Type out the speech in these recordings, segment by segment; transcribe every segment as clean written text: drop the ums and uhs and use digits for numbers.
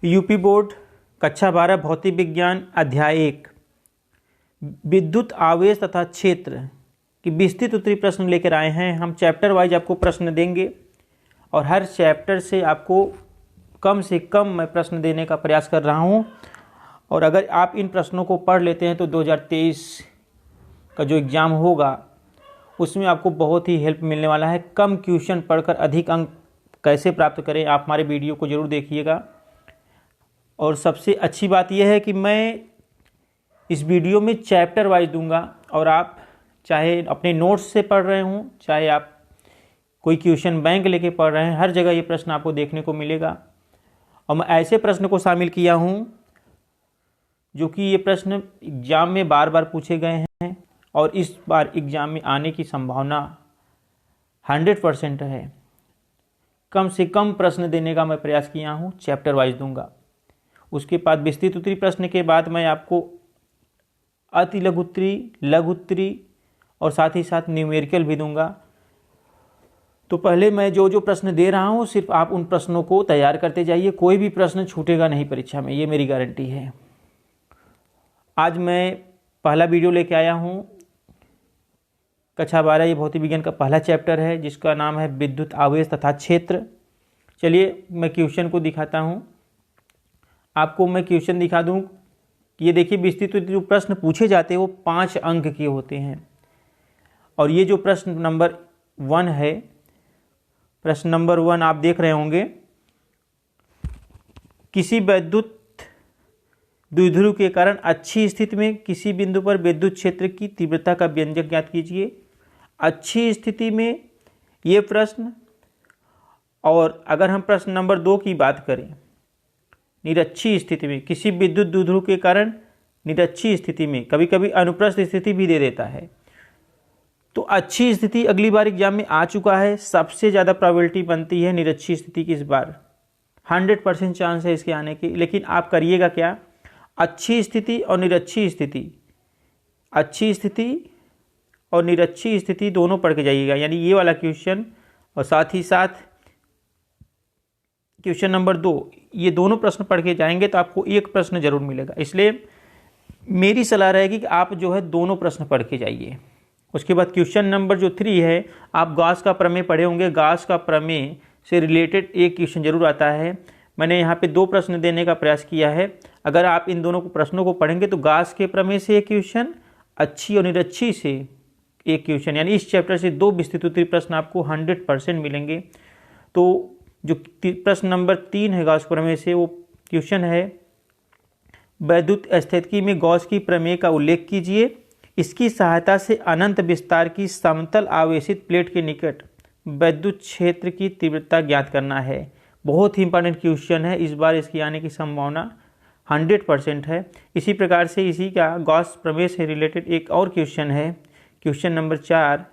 UP board कक्षा 12 भौतिक विज्ञान अध्याय 1 विद्युत आवेश तथा क्षेत्र की विस्तृत उत्तरीय प्रश्न लेकर आए हैं। हम चैप्टर वाइज आपको प्रश्न देंगे और हर चैप्टर से आपको कम से कम मैं प्रश्न देने का प्रयास कर रहा हूं। और अगर आप इन प्रश्नों को पढ़ लेते हैं तो 2023 का जो एग्ज़ाम होगा उसमें आपको बहुत ही हेल्प मिलने वाला है। कम क्वेश्चन पढ़कर अधिक अंक कैसे प्राप्त करें, आप हमारे वीडियो को ज़रूर देखिएगा। और सबसे अच्छी बात यह है कि मैं इस वीडियो में चैप्टर वाइज दूंगा और आप चाहे अपने नोट्स से पढ़ रहे हों, चाहे आप कोई क्वेश्चन बैंक लेके पढ़ रहे हैं, हर जगह ये प्रश्न आपको देखने को मिलेगा। और मैं ऐसे प्रश्न को शामिल किया हूं जो कि ये प्रश्न एग्ज़ाम में बार बार पूछे गए हैं और इस बार एग्ज़ाम में आने की संभावना 100% है। कम से कम प्रश्न देने का मैं प्रयास किया हूँ, चैप्टर वाइज दूंगा। उसके बाद विस्तृत उत्तरीय प्रश्न के बाद मैं आपको अति लघु उत्तरीय, लघु उत्तरीय और साथ ही साथ न्यूमेरिकल भी दूंगा। तो पहले मैं जो प्रश्न दे रहा हूँ सिर्फ आप उन प्रश्नों को तैयार करते जाइए, कोई भी प्रश्न छूटेगा नहीं परीक्षा में, ये मेरी गारंटी है। आज मैं पहला वीडियो लेके आया हूँ कक्षा 12 ये भौतिक विज्ञान का पहला चैप्टर है जिसका नाम है विद्युत आवेश तथा क्षेत्र। चलिए मैं क्वेश्चन को दिखाता हूँ आपको। मैं क्वेश्चन दिखा दूँ कि ये देखिए विस्तृत जो प्रश्न पूछे जाते हैं वो 5 अंक के होते हैं। और ये जो प्रश्न नंबर 1 है, प्रश्न नंबर 1 आप देख रहे होंगे, किसी विद्युत द्विध्रुव के कारण अच्छी स्थिति में किसी बिंदु पर विद्युत क्षेत्र की तीव्रता का व्यंजक ज्ञात कीजिए। अच्छी स्थिति में ये प्रश्न, और अगर हम प्रश्न नंबर 2 की बात करें, निरक्षी स्थिति में किसी विद्युत द्विध्रुव के कारण निरक्षी स्थिति में, कभी कभी अनुप्रस्थ स्थिति भी दे देता है। तो अच्छी स्थिति अगली बार एग्जाम में आ चुका है, सबसे ज़्यादा प्रोबेबिलिटी बनती है निरक्षी स्थिति की। इस बार 100% चांस है इसके आने की। लेकिन आप करिएगा क्या, अच्छी स्थिति और निरक्षी स्थिति, अच्छी स्थिति और निरक्षी स्थिति दोनों पढ़ के जाइएगा, यानी ये वाला क्वेश्चन और साथ ही साथ क्वेश्चन नंबर 2, ये दोनों प्रश्न पढ़ के जाएंगे तो आपको एक प्रश्न जरूर मिलेगा। इसलिए मेरी सलाह रहेगी कि आप जो है दोनों प्रश्न पढ़ के जाइए। उसके बाद क्वेश्चन नंबर जो 3 है, आप गॉस का प्रमेय पढ़े होंगे। गॉस का प्रमेय से रिलेटेड एक क्वेश्चन जरूर आता है। मैंने यहाँ पे 2 प्रश्न देने का प्रयास किया है। अगर आप इन दोनों प्रश्नों को पढ़ेंगे तो गॉस के प्रमेय से एक क्वेश्चन, अच्छी और निरक्षी से एक क्वेश्चन, यानी इस चैप्टर से 2 विस्तृत उत्तरीय प्रश्न आपको 100% मिलेंगे। तो जो प्रश्न नंबर 3 है गॉस प्रमेय से, वो क्वेश्चन है वैद्युत स्थितिकी में गॉस की प्रमेय का उल्लेख कीजिए। इसकी सहायता से अनंत विस्तार की समतल आवेशित प्लेट के निकट वैद्युत क्षेत्र की तीव्रता ज्ञात करना है। बहुत ही इंपॉर्टेंट क्वेश्चन है, इस बार इसकी आने की संभावना 100% है। इसी प्रकार से इसी का गॉस प्रमेय से रिलेटेड एक और क्वेश्चन है, क्वेश्चन नंबर 4।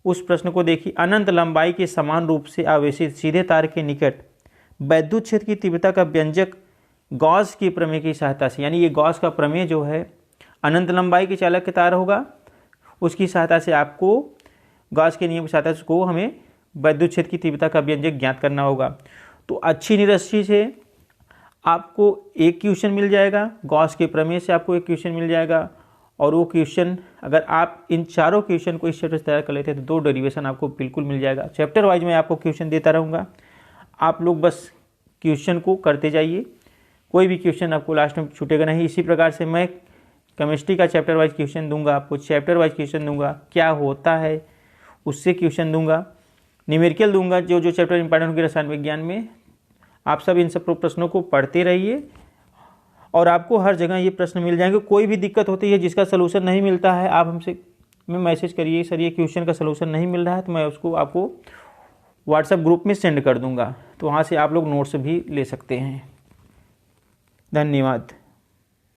उस प्रश्न को देखिए, अनंत लंबाई के समान रूप से आवेशित सीधे तार के निकट वैद्युत क्षेत्र की तीव्रता का व्यंजक गॉस की प्रमेय की सहायता से, यानी ये गॉस का प्रमेय जो है अनंत लंबाई के चालक के तार होगा, उसकी सहायता से आपको गॉस के नियम की सहायता से को हमें वैद्युत क्षेत्र की तीव्रता का व्यंजक ज्ञात करना होगा। तो अच्छी निरक्षी से आपको एक क्वेश्चन मिल जाएगा, गॉस के प्रमेय से आपको एक क्वेश्चन मिल जाएगा। और वो क्वेश्चन अगर आप इन चारों क्वेश्चन को इस चैप्टर से तैयार कर लेते हैं तो 2 डेरिवेशन आपको बिल्कुल मिल जाएगा। चैप्टर वाइज मैं आपको क्वेश्चन देता रहूँगा, आप लोग बस क्वेश्चन को करते जाइए, कोई भी क्वेश्चन आपको लास्ट में छूटेगा नहीं। इसी प्रकार से मैं केमिस्ट्री का चैप्टर वाइज क्वेश्चन दूंगा, आपको चैप्टर वाइज क्वेश्चन दूंगा, क्या होता है उससे क्वेश्चन दूंगा, न्यूमेरिकल दूंगा, जो चैप्टर इंपॉर्टेंट होंगे रसायन विज्ञान में। आप सब इन सब प्रश्नों को पढ़ते रहिए और आपको हर जगह ये प्रश्न मिल जाएंगे। कोई भी दिक्कत होती है जिसका सलूशन नहीं मिलता है, आप हमसे में मैसेज करिए, सर ये क्वेश्चन का सलूशन नहीं मिल रहा है, तो मैं उसको आपको व्हाट्सएप ग्रुप में सेंड कर दूंगा, तो वहाँ से आप लोग नोट्स भी ले सकते हैं। धन्यवाद।